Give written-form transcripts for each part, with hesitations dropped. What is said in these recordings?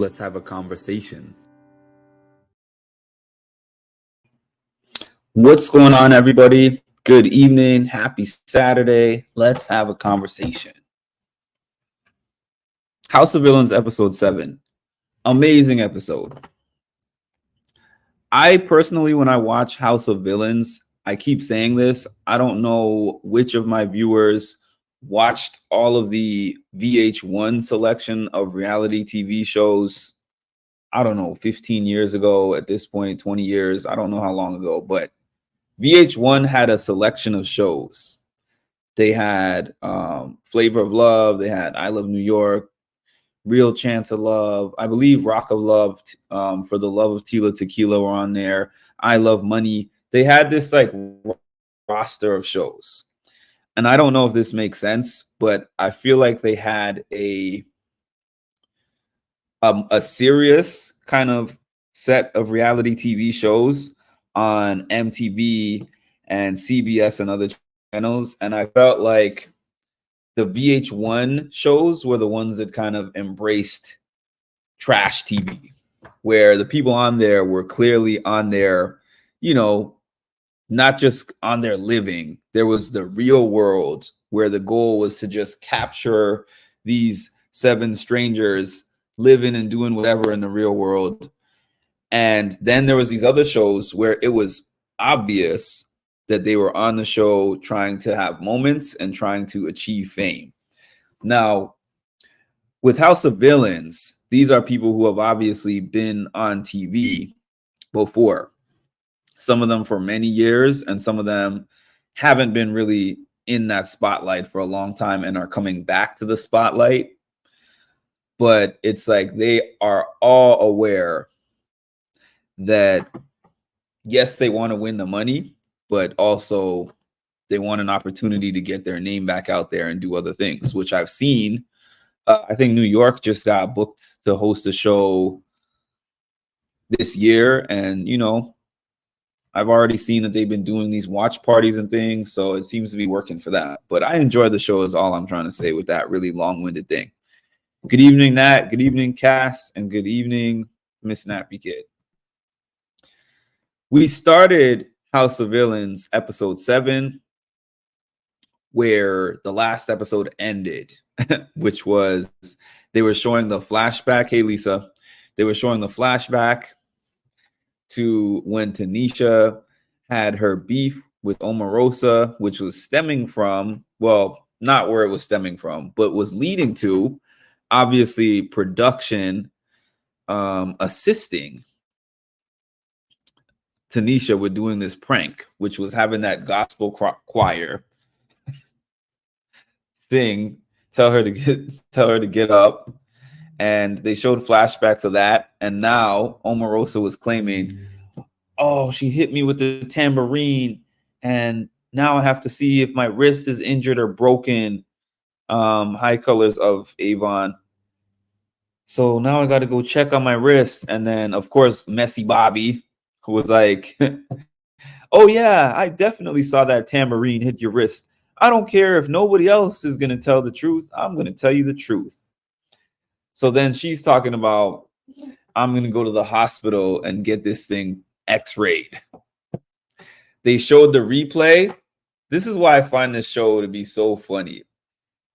Let's have a conversation. What's going on, everybody? Good evening. Happy Saturday. Let's have a conversation. House of Villains, episode 7. Amazing episode. I personally, when I watch House of Villains, I keep saying this. I don't know which of my viewers watched all of the VH1 selection of reality TV shows. I don't know, 15 years ago at this point, 20 years. I don't know how long ago, but VH1 had a selection of shows. They had Flavor of Love. They had I Love New York, Real Chance of Love. I believe Rock of Love, For the Love of Tila Tequila were on there. I Love Money. They had this like roster of shows. And I don't know if this makes sense, but I feel like they had a serious kind of set of reality TV shows on MTV and CBS and other channels. And I felt like the VH1 shows were the ones that kind of embraced trash TV, where the people on there were clearly on their, not just on their living. There was the real world where the goal was to just capture these 7 strangers living and doing whatever in the real world. And then there was these other shows where it was obvious that they were on the show trying to have moments and trying to achieve fame. Now, with House of Villains, these are people who have obviously been on TV before. Some of them for many years, and some of them haven't been really in that spotlight for a long time and are coming back to the spotlight. But it's like they are all aware that, yes, they want to win the money, but also they want an opportunity to get their name back out there and do other things, which I've seen. I think New York just got booked to host a show this year. And, I've already seen that they've been doing these watch parties and things. So it seems to be working for that. But I enjoy the show is all I'm trying to say with that really long-winded thing. Good evening, Nat. Good evening, Cass. And good evening, Miss Nappy Kid. We started House of Villains episode 7, where the last episode ended, which was they were showing the flashback. Hey, Lisa. They were showing the flashback to when Tanisha had her beef with Omarosa, which was stemming from, well, not where it was stemming from, but was leading to, obviously, production assisting Tanisha with doing this prank, which was having that gospel choir sing, tell her to get up. And they showed flashbacks of that. And now Omarosa was claiming, oh, she hit me with the tambourine. And now I have to see if my wrist is injured or broken. High colors of Avon. So now I got to go check on my wrist. And then, of course, Messy Bobby, who was like, oh, yeah, I definitely saw that tambourine hit your wrist. I don't care if nobody else is going to tell the truth. I'm going to tell you the truth. So then she's talking about, I'm going to go to the hospital and get this thing x-rayed. They showed the replay. This is why I find this show to be so funny.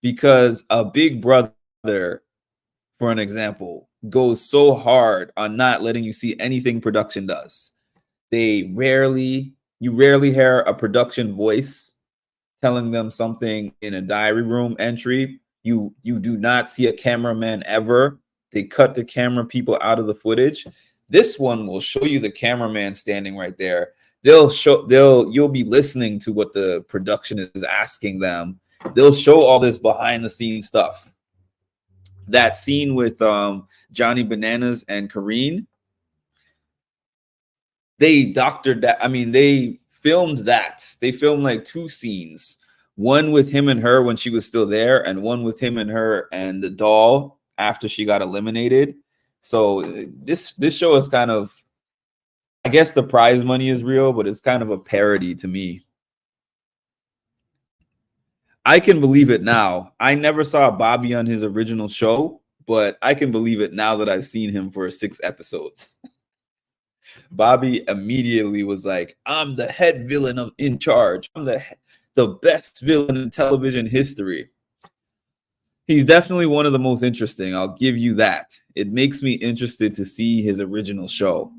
Because a Big Brother, for an example, goes so hard on not letting you see anything production does. You rarely hear a production voice telling them something in a diary room entry. You do not see a cameraman ever. They cut the camera people out of the footage. This one will show you the cameraman standing right there. You'll be listening to what the production is asking them. They'll show all this behind the scenes stuff. That scene with Johnny Bananas and Kareen, they doctored that. I mean, they filmed that. They filmed like 2 scenes. One with him and her when she was still there, and one with him and her and the doll after she got eliminated. So this show is kind of, I guess the prize money is real, but it's kind of a parody to me. I can believe it now. I never saw Bobby on his original show, but I can believe it now that I've seen him for 6 episodes. Bobby immediately was like, "I'm the head villain in charge. I'm the best villain in television history." He's definitely one of the most interesting. I'll give you that. It makes me interested to see his original show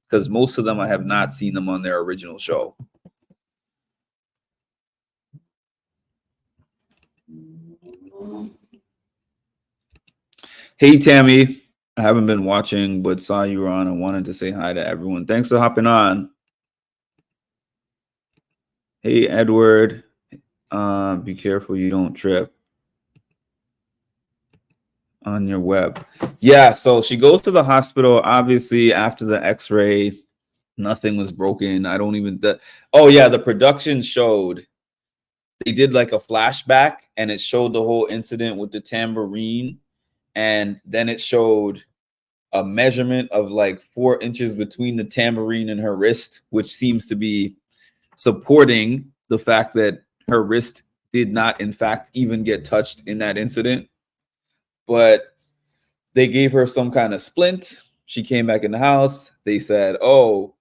because most of them I have not seen them on their original show. Hey Tammy, I haven't been watching, but saw you were on and wanted to say hi to everyone. Thanks for hopping on. Hey Edward, be careful you don't trip on your web. Yeah, so she goes to the hospital. Obviously, after the X-ray, nothing was broken. I don't even. Oh yeah, the production showed they did like a flashback, and it showed the whole incident with the tambourine, and then it showed a measurement of like 4 inches between the tambourine and her wrist, which seems to be supporting the fact that her wrist did not, in fact, even get touched in that incident. But they gave her some kind of splint. She came back in the house. They said, "Oh,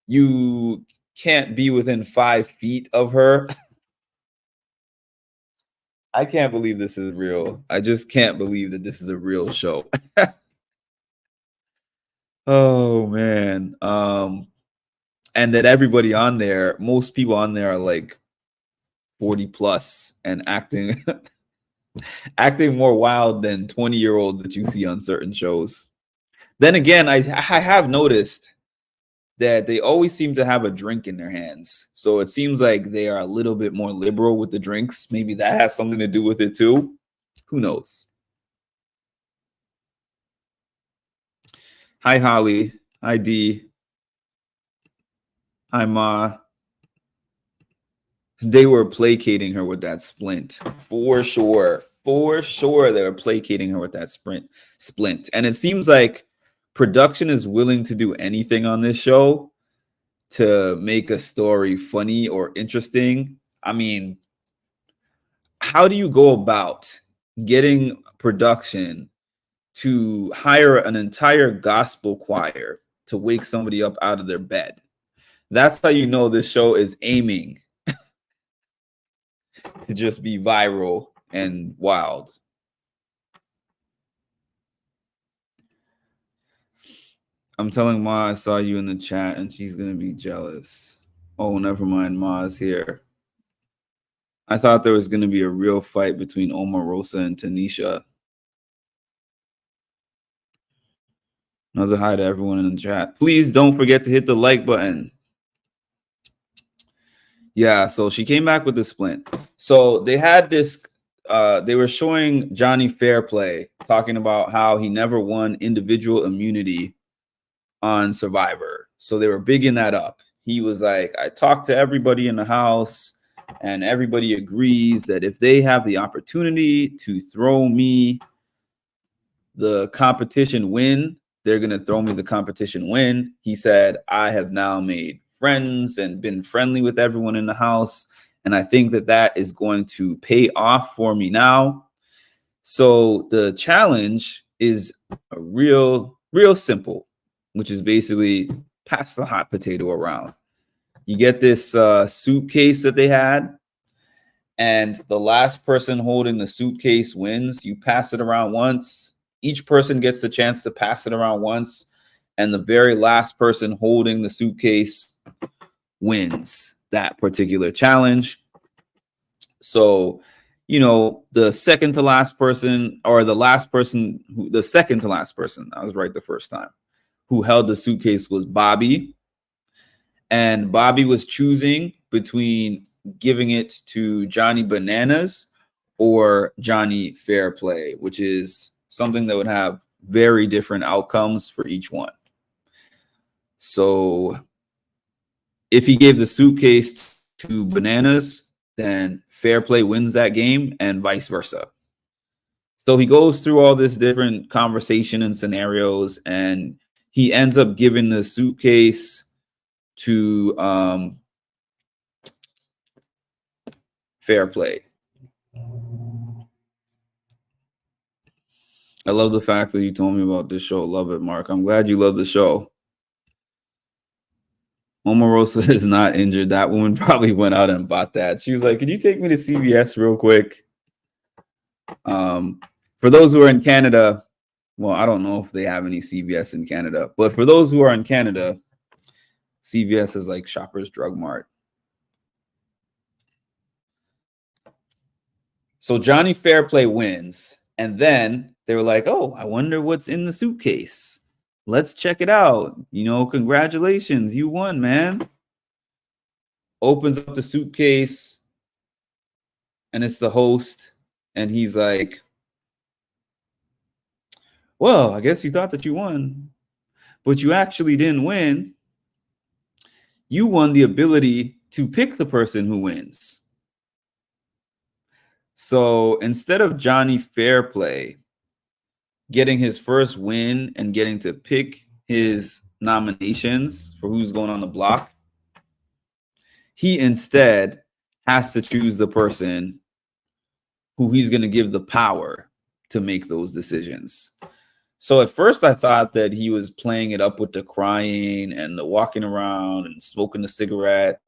you can't be within 5 feet of her." I can't believe this is real. I just can't believe that this is a real show. Oh man. And that everybody on there, most people on there are like 40 plus and acting acting more wild than 20-year-olds that you see on certain shows. Then again, I have noticed that they always seem to have a drink in their hands. So it seems like they are a little bit more liberal with the drinks. Maybe that has something to do with it too. Who knows? Hi, Holly. Hi, D. Hi, Ma. They were placating her with that splint for sure. For sure, they were placating her with that splint. And it seems like production is willing to do anything on this show to make a story funny or interesting. I mean, how do you go about getting production to hire an entire gospel choir to wake somebody up out of their bed? That's how you know this show is aiming to just be viral and wild. I'm telling Ma I saw you in the chat and she's going to be jealous. Oh, never mind. Ma's here. I thought there was going to be a real fight between Omarosa and Tanisha. Another hi to everyone in the chat. Please don't forget to hit the like button. Yeah, so she came back with the splint. So they had this, they were showing Johnny Fairplay talking about how he never won individual immunity on Survivor. So they were bigging that up. He was like, I talked to everybody in the house, and everybody agrees that if they have the opportunity to throw me the competition win, they're going to throw me the competition win. He said, I have now made friends and been friendly with everyone in the house. And I think that that is going to pay off for me now. So the challenge is a real simple, which is basically pass the hot potato around. You get this suitcase that they had, and the last person holding the suitcase wins. You pass it around once. Each person gets the chance to pass it around once, and the very last person holding the suitcase wins that particular challenge. So, you know, the second to last person, or the last person, the second to last person, I was right the first time, who held the suitcase was Bobby. And Bobby was choosing between giving it to Johnny Bananas or Johnny Fairplay, which is something that would have very different outcomes for each one. So if he gave the suitcase to Bananas, then Fairplay wins that game, and vice versa. So he goes through all this different conversation and scenarios, and he ends up giving the suitcase to Fairplay. I love the fact that you told me about this show. Love it, Mark. I'm glad you love the show. Omarosa is not injured. That woman probably went out and bought that. She was like, "Could you take me to CVS real quick?" For those who are in Canada, well, I don't know if they have any CVS in Canada, but for those who are in Canada, CVS is like Shoppers Drug Mart. So Johnny Fairplay wins, and then they were like, "Oh, I wonder what's in the suitcase. Let's check it out. Congratulations, you won, man." Opens up the suitcase, and it's the host, and he's like, "Well, I guess you thought that you won, but you actually didn't win. You won the ability to pick the person who wins." So instead of Johnny Fairplay getting his first win and getting to pick his nominations for who's going on the block, he instead has to choose the person who he's going to give the power to make those decisions. So at first I thought that he was playing it up with the crying and the walking around and smoking the cigarette.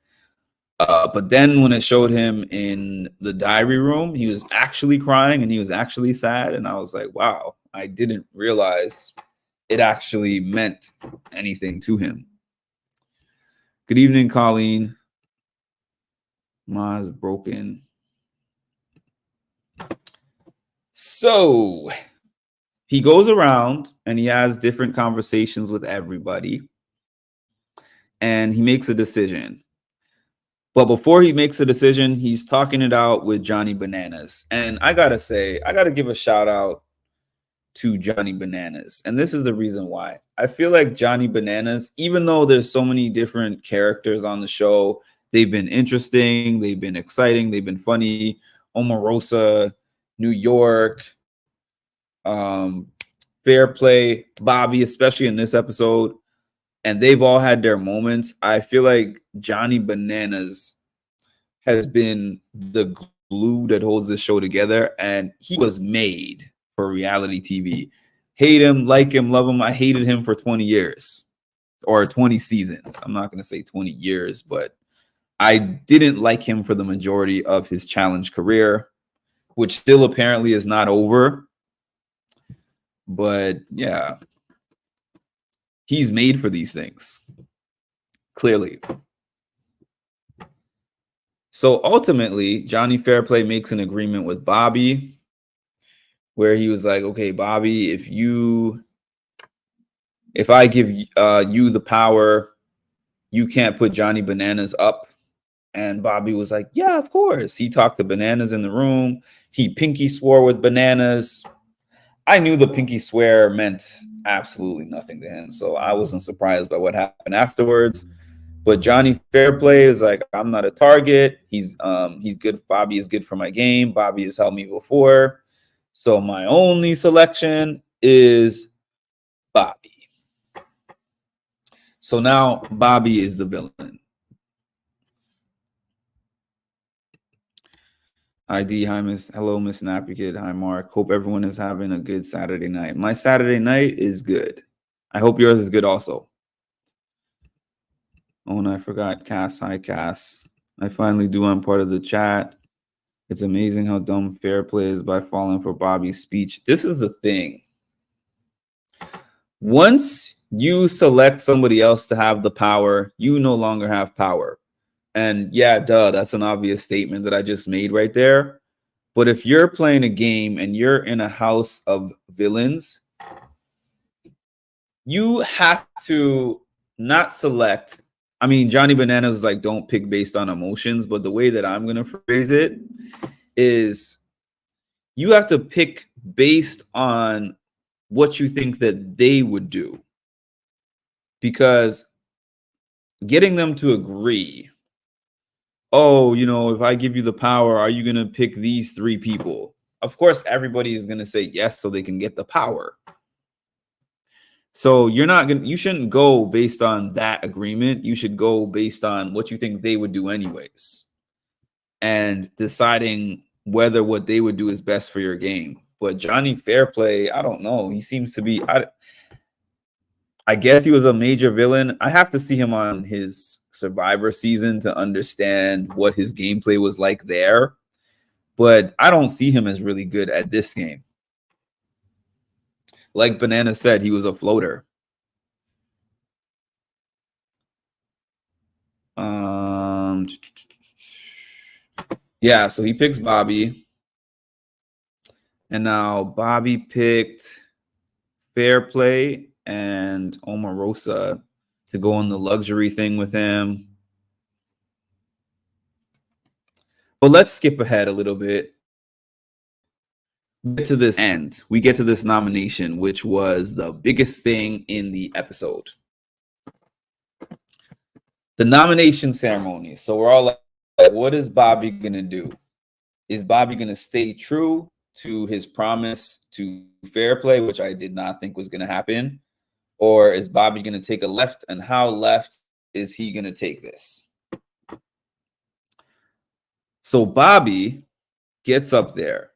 But then when it showed him in the diary room, he was actually crying and he was actually sad. And I was like, wow, I didn't realize it actually meant anything to him. Good evening, Colleen. Ma's broken. So he goes around and he has different conversations with everybody. And he makes a decision. But before he makes a decision, he's talking it out with Johnny Bananas. And I got to give a shout out to Johnny Bananas. And this is the reason why. I feel like Johnny Bananas, even though there's so many different characters on the show, they've been interesting, they've been exciting, they've been funny. Omarosa, New York, Fairplay, Bobby, especially in this episode. And they've all had their moments. I feel like Johnny Bananas has been the glue that holds this show together. And he was made for reality TV. Hate him, like him, love him. I hated him for 20 years or 20 seasons. I'm not going to say 20 years, but I didn't like him for the majority of his challenge career, which still apparently is not over. But yeah. He's made for these things, clearly. So ultimately, Johnny Fairplay makes an agreement with Bobby where he was like, okay, Bobby, if I give you the power, you can't put Johnny Bananas up. And Bobby was like, yeah, of course. He talked to Bananas in the room. He pinky swore with Bananas. I knew the pinky swear meant absolutely nothing to him, so I wasn't surprised by what happened afterwards. But Johnny Fairplay is like, I'm not a target. He's good. Bobby is good for my game. Bobby has helped me before, so my only selection is Bobby. So now Bobby is the villain. ID, hi Miss, hello Miss Nappy Kid, hi Mark. Hope everyone is having a good Saturday night. My Saturday night is good. I hope yours is good also. Oh, and I forgot Cass. Hi Cass. I finally do. I'm part of the chat. It's amazing how dumb Fairplay is by falling for Bobby's speech. This is the thing. Once you select somebody else to have the power, you no longer have power. And yeah, duh, that's an obvious statement that I just made right there. But if you're playing a game and you're in a house of villains, you have to not select. I mean, Johnny Bananas is like, don't pick based on emotions. But the way that I'm going to phrase it is you have to pick based on what you think that they would do. Because getting them to agree, oh, if I give you the power, are you going to pick these three people? Of course, everybody is going to say yes so they can get the power. So you shouldn't go based on that agreement. You should go based on what you think they would do anyways. And deciding whether what they would do is best for your game. But Johnny Fairplay, I don't know. He seems to be. I guess he was a major villain. I have to see him on his Survivor season to understand what his gameplay was like there. But I don't see him as really good at this game. Like Banana said, he was a floater. Yeah, so he picks Bobby. And now Bobby picked Fairplay and Omarosa to go on the luxury thing with him. But let's skip ahead a little bit. Get to this end. We get to this nomination, which was the biggest thing in the episode. The nomination ceremony. So we're all like, what is Bobby going to do? Is Bobby going to stay true to his promise to Fairplay, which I did not think was going to happen? Or is Bobby going to take a left? And how left is he going to take this? So Bobby gets up there.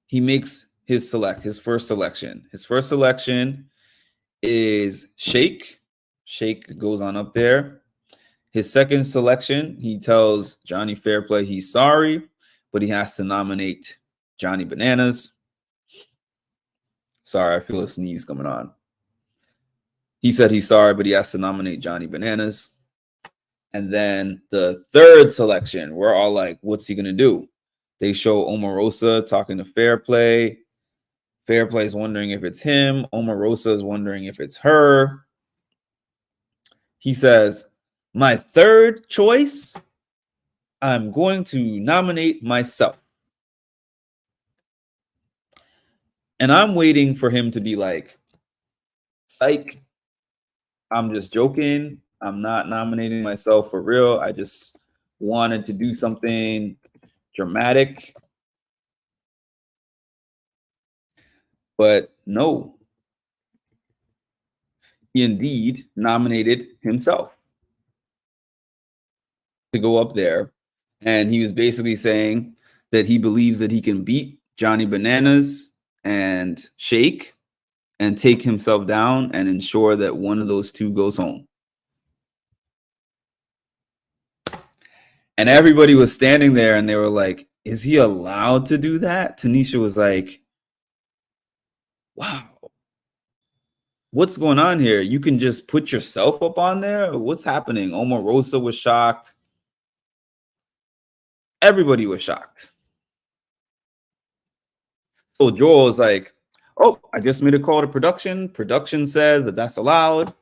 He makes his first selection. His first selection is Shake. Shake goes on up there. His second selection, he tells Johnny Fairplay he's sorry, but he has to nominate Johnny Bananas. Sorry, I feel a sneeze coming on. He said he's sorry, but he has to nominate Johnny Bananas. And then the third selection, we're all like, what's he going to do? They show Omarosa talking to Fairplay. Fairplay's wondering if it's him. Omarosa is wondering if it's her. He says, my third choice, I'm going to nominate myself. And I'm waiting for him to be like, psych, I'm just joking. I'm not nominating myself for real. I just wanted to do something dramatic. But no, he indeed nominated himself to go up there. And he was basically saying that he believes that he can beat Johnny Bananas and Shake and take himself down and ensure that one of those two goes home. And everybody was standing there and they were like, is he allowed to do that? Tanisha was like, wow, what's going on here? You can just put yourself up on there? What's happening? Omarosa was shocked. Everybody was shocked. So Joel was like, oh, I just made a call to production. Production says that that's allowed.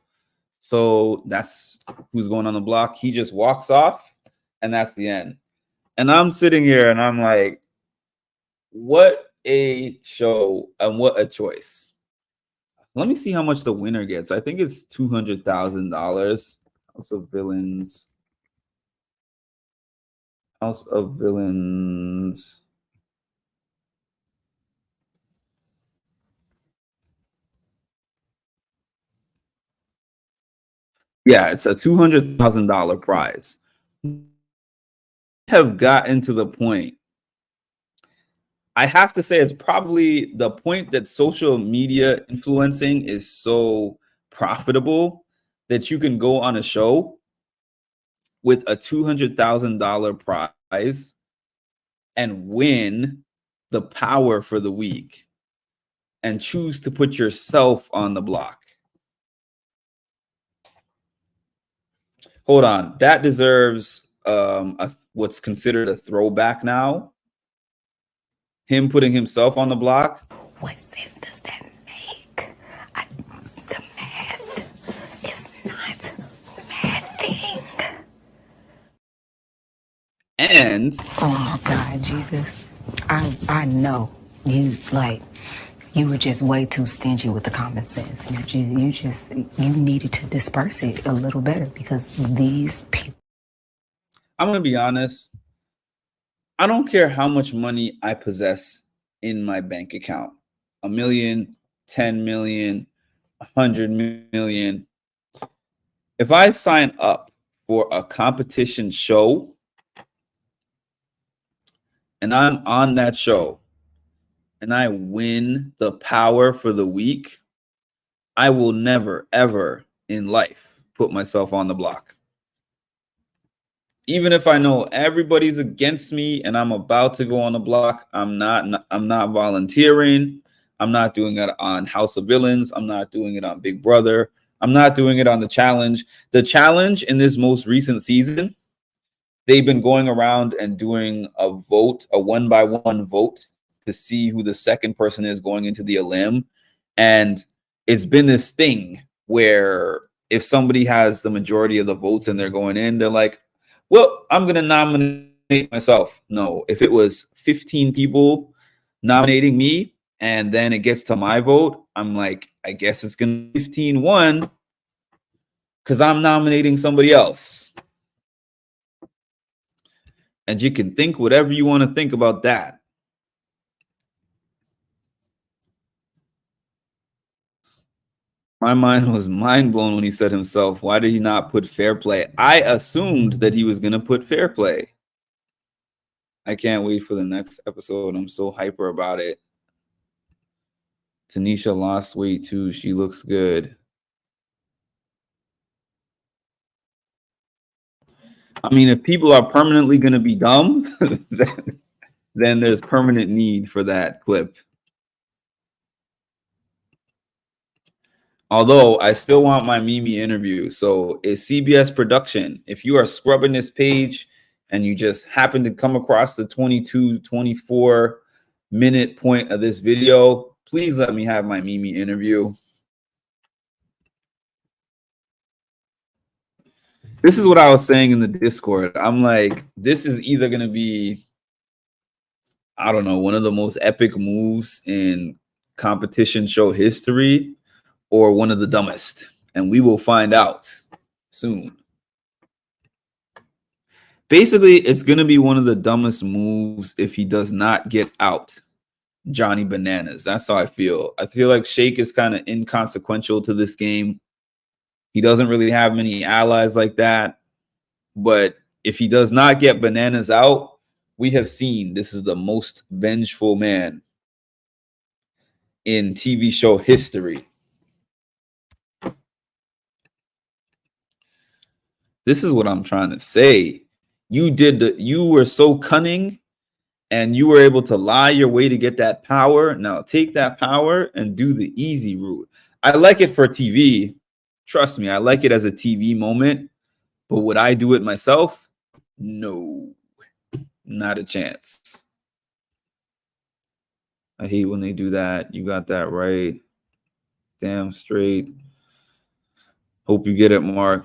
So that's who's going on the block. He just walks off and that's the end. And I'm sitting here and I'm like, what a show and what a choice. Let me see how much the winner gets. I think it's $200,000. House of Villains. House of Villains. Yeah, it's a $200,000 prize. Have gotten to the point. I have to say it's probably the point that social media influencing is so profitable that you can go on a show with a $200,000 prize and win the power for the week and choose to put yourself on the block. Hold on, that deserves what's considered a throwback now. Him putting himself on the block. What sense does that make? The math is not mathing. And oh my God, Jesus, I know you were just way too stingy with the common sense. You needed to disperse it a little better because these people. I'm gonna be honest. I don't care how much money I possess in my bank account. 1 million, 10 million, 100 million. If I sign up for a competition show and I'm on that show and I win the power for the week, I will never, ever in life put myself on the block. Even if I know everybody's against me and I'm about to go on the block, I'm not volunteering. I'm not doing it on House of Villains. I'm not doing it on Big Brother. I'm not doing it on the challenge. The challenge in this most recent season, they've been going around and doing a vote, a 1-by-1 vote to see who the second person is going into the elim. And it's been this thing where if somebody has the majority of the votes and they're going in, they're like, well, I'm going to nominate myself. No, if it was 15 people nominating me and then it gets to my vote, I'm like, I guess it's going to be 15-1 because I'm nominating somebody else. And you can think whatever you want to think about that. My mind was mind blown when he said himself, why did he not put fair play? I assumed that he was going to put fair play. I can't wait for the next episode. I'm so hyper about it. Tanisha lost weight too. She looks good. I mean, if people are permanently going to be dumb, then there's permanent need for that clip. Although I still want my Mimi interview. So it's CBS production. If you are scrubbing this page and you just happen to come across the 22, 24-minute point of this video, please let me have my Mimi interview. This is what I was saying in the Discord. I'm like, this is either going to be, I don't know, one of the most epic moves in competition show history, or one of the dumbest, and we will find out soon. Basically, it's going to be one of the dumbest moves if he does not get out Johnny Bananas. That's how I feel. I feel like Shake is kind of inconsequential to this game. He doesn't really have many allies like that. But if he does not get Bananas out, we have seen this is the most vengeful man in TV show history. This is what I'm trying to say. You were so cunning and you were able to lie your way to get that power. Now take that power and do the easy route. I like it for TV. Trust me, I like it as a TV moment. But would I do it myself? No, not a chance. I hate when they do that. You got that right. Damn straight. Hope you get it, Mark.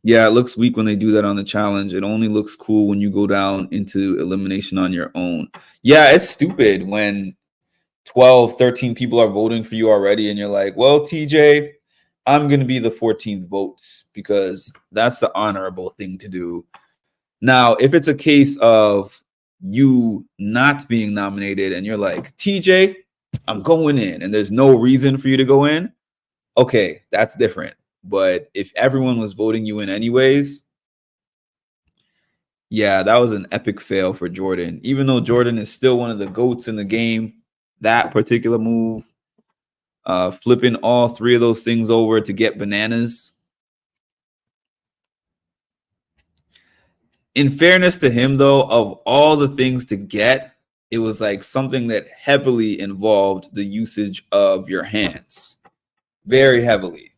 Yeah, it looks weak when they do that on the challenge. It only looks cool when you go down into elimination on your own. Yeah, it's stupid when 12, 13 people are voting for you already and you're like, well, TJ, I'm going to be the 14th vote because that's the honorable thing to do. Now, if it's a case of you not being nominated and you're like, TJ, I'm going in and there's no reason for you to go in, okay, that's different. But if everyone was voting you in anyways, yeah, that was an epic fail for Jordan. Even though Jordan is still one of the GOATs in the game, that particular move, flipping all three of those things over to get Bananas. In fairness to him, though, of all the things to get, it was like something that heavily involved the usage of your hands. Very heavily.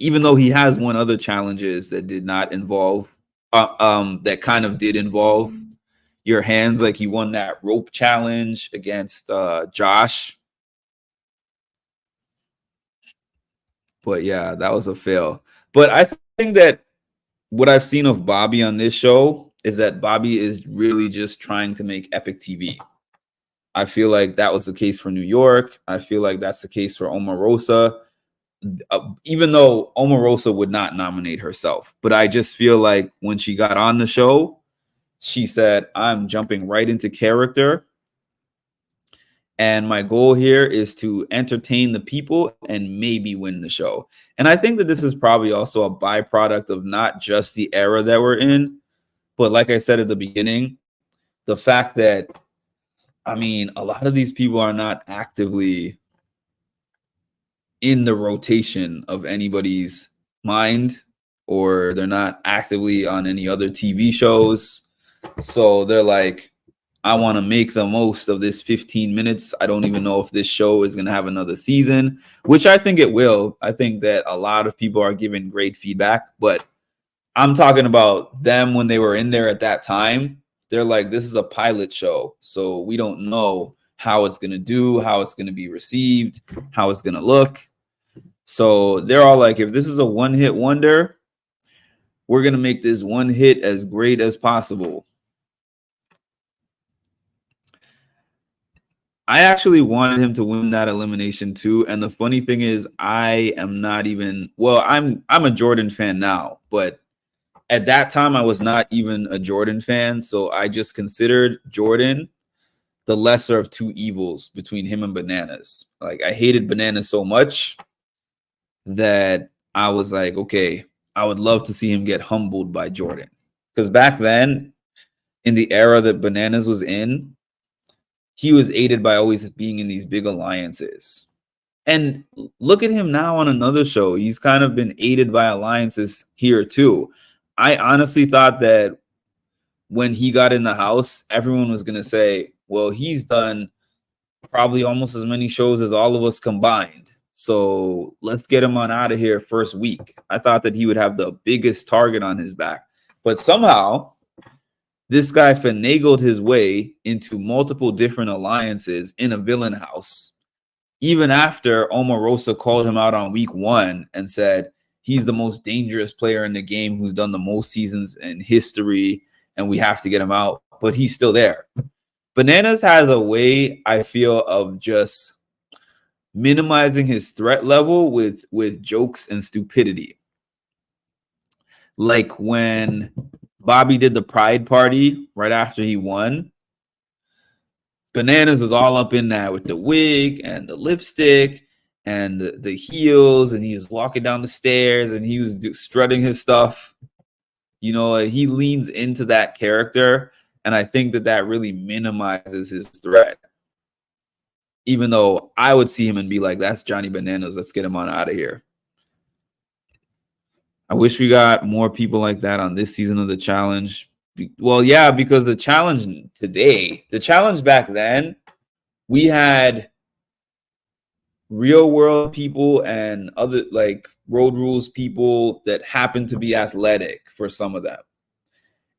Even though he has won other challenges that did not involve, that kind of did involve your hands. Like he won that rope challenge against Josh. But yeah, that was a fail. But I think that what I've seen of Bobby on this show is that Bobby is really just trying to make epic TV. I feel like that was the case for New York. I feel like that's the case for Omarosa. Even though Omarosa would not nominate herself. But I just feel like when she got on the show, she said, I'm jumping right into character. And my goal here is to entertain the people and maybe win the show. And I think that this is probably also a byproduct of not just the era that we're in, but like I said at the beginning, the fact that I mean, a lot of these people are not actively in the rotation of anybody's mind, or they're not actively on any other TV shows. So they're like, I want to make the most of this 15 minutes. I don't even know if this show is going to have another season, which I think it will. I think that a lot of people are giving great feedback, but I'm talking about them when they were in there at that time. They're like, this is a pilot show. So we don't know how it's going to do, how it's going to be received, how it's going to look. So they're all like, if this is a one hit wonder, we're going to make this one hit as great as possible. I actually wanted him to win that elimination too. And the funny thing is, I am not even, well, I'm a Jordan fan now, but at that time I was not even a Jordan fan. So I just considered Jordan the lesser of two evils between him and Bananas. Like, I hated Bananas so much that I was like, okay, I would love to see him get humbled by Jordan. Because back then, in the era that Bananas was in, he was aided by always being in these big alliances. And look at him now on another show. He's kind of been aided by alliances here too. I honestly thought that when he got in the house, everyone was going to say, well, he's done probably almost as many shows as all of us combined. So let's get him on out of here first week. I thought that he would have the biggest target on his back. But somehow, this guy finagled his way into multiple different alliances in a villain house, even after Omarosa called him out on week 1 and said he's the most dangerous player in the game who's done the most seasons in history and we have to get him out. But he's still there. Bananas has a way, I feel, of just minimizing his threat level with jokes and stupidity. Like when Bobby did the pride party right after he won, Bananas was all up in that with the wig and the lipstick and the heels, and he was walking down the stairs and he was strutting his stuff. You know, he leans into that character, and I think that that really minimizes his threat. Even though I would see him and be like, that's Johnny Bananas. Let's get him on out of here. I wish we got more people like that on this season of the challenge. Well, yeah, because the challenge today, the challenge back then, we had real world people and other like road rules people that happen to be athletic for some of them.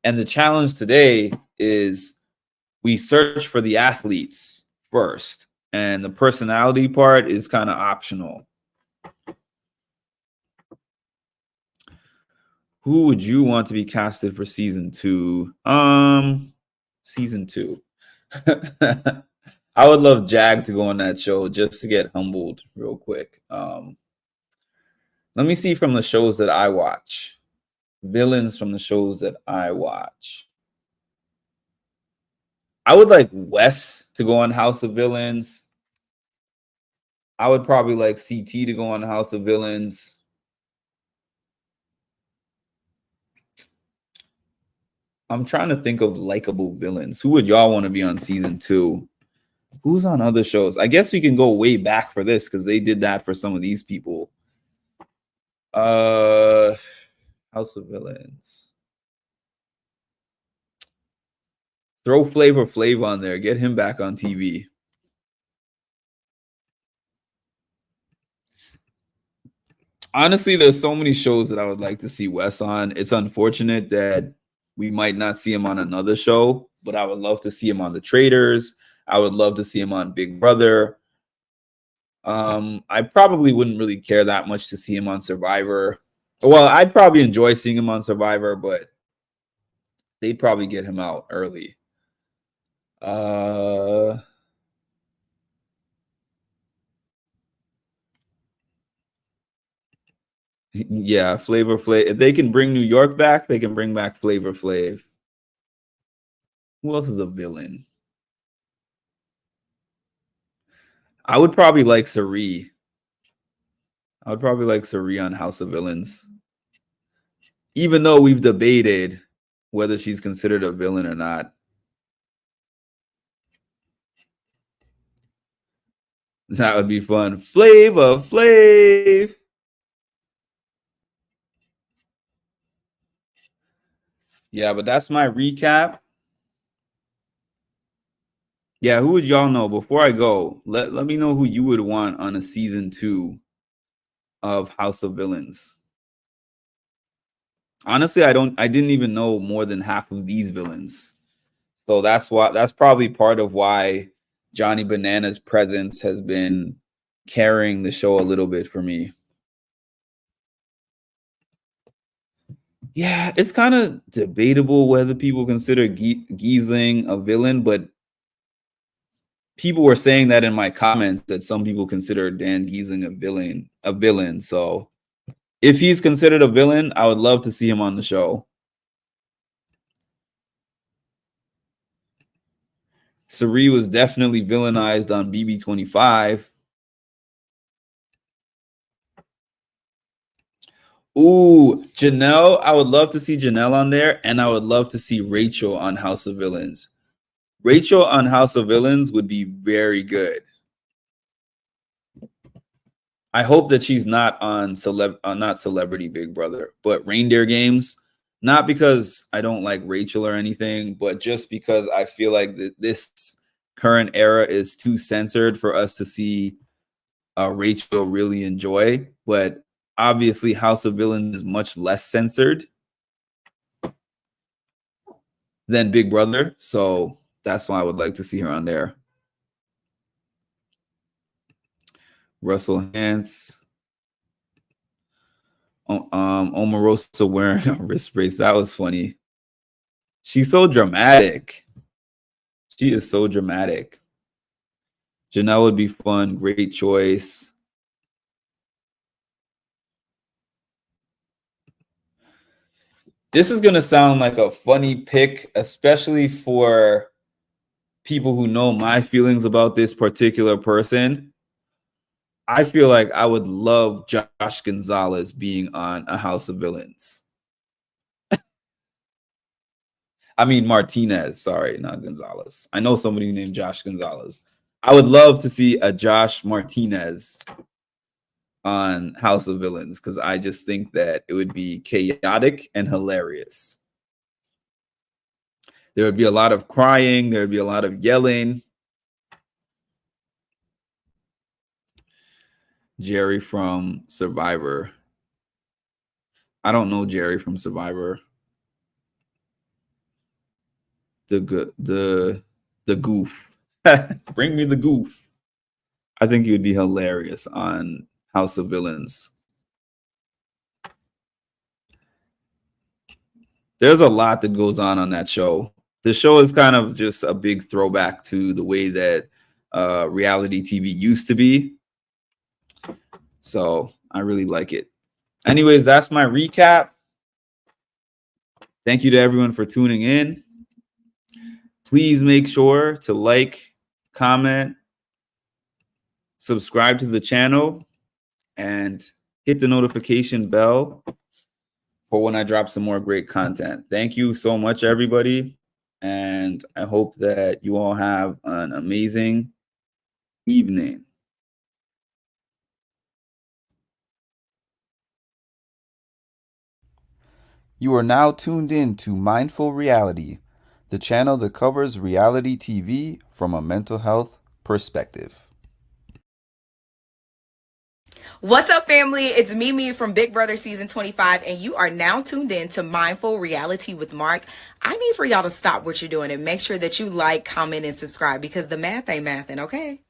And the challenge today is we search for the athletes first, and the personality part is kind of optional. Who would you want to be casted for season 2? Season 2. I would love Jag to go on that show just to get humbled real quick. Let me see from the shows that I watch. Villains from the shows that I watch. I would like Wes to go on House of Villains. I would probably like CT to go on House of Villains. I'm trying to think of likable villains. Who would y'all want to be on season 2? Who's on other shows? I guess we can go way back for this because they did that for some of these people. House of Villains. Throw Flavor Flav on there. Get him back on TV. Honestly, there's so many shows that I would like to see Wes on. It's unfortunate that we might not see him on another show, but I would love to see him on The Traders. I would love to see him on Big Brother. I probably wouldn't really care that much to see him on Survivor. Well, I'd probably enjoy seeing him on Survivor, but they'd probably get him out early. Yeah, Flavor Flav. If they can bring New York back, they can bring back Flavor Flav. Who else is a villain? I would probably like Sari. I would probably like Sari on House of Villains. Even though we've debated whether she's considered a villain or not. That would be fun. Flavor Flav. Yeah, but that's my recap. Yeah, who would y'all know? Before I go, let me know who you would want on a season 2 of House of Villains. Honestly, I didn't even know more than half of these villains. So that's probably part of why Johnny Banana's presence has been carrying the show a little bit for me. Yeah, it's kind of debatable whether people consider Giesling a villain, but people were saying that in my comments that some people consider Dan Giesling a villain. So if he's considered a villain, I would love to see him on the show. Sari was definitely villainized on BB25. Ooh, Janelle. I would love to see Janelle on there, and I would love to see Rachel on House of Villains. Rachel on House of Villains would be very good. I hope that she's not on not Celebrity Big Brother, but Reindeer Games. Not because I don't like Rachel or anything, but just because I feel like this current era is too censored for us to see Rachel really enjoy. But obviously, House of Villains is much less censored than Big Brother, so that's why I would like to see her on there. Russell Hantz. Omarosa wearing a wrist brace. That was funny. She's so dramatic. She is so dramatic. Janelle would be fun. Great choice. This is going to sound like a funny pick, especially for people who know my feelings about this particular person. I feel like I would love Josh Gonzalez being on a House of Villains. I mean, Martinez. Sorry, not Gonzalez. I know somebody named Josh Gonzalez. I would love to see a Josh Martinez on House of Villains because I just think that it would be chaotic and hilarious. There would be a lot of crying. There would be a lot of yelling. Jerry from Survivor. I don't know Jerry from Survivor. The goof. Bring me the goof. I think he would be hilarious on House of Villains. There's a lot that goes on that show. The show is kind of just a big throwback to the way that reality TV used to be. So I really like it. Anyways, that's my recap. Thank you to everyone for tuning in. Please make sure to like, comment, subscribe to the channel, and hit the notification bell for when I drop some more great content. Thank you so much, everybody. And I hope that you all have an amazing evening. You are now tuned in to Mindful Reality, the channel that covers reality TV from a mental health perspective. What's up, family? It's Mimi from Big Brother Season 25, and you are now tuned in to Mindful Reality with Mark. I need for y'all to stop what you're doing and make sure that you like, comment, and subscribe because the math ain't mathin', okay?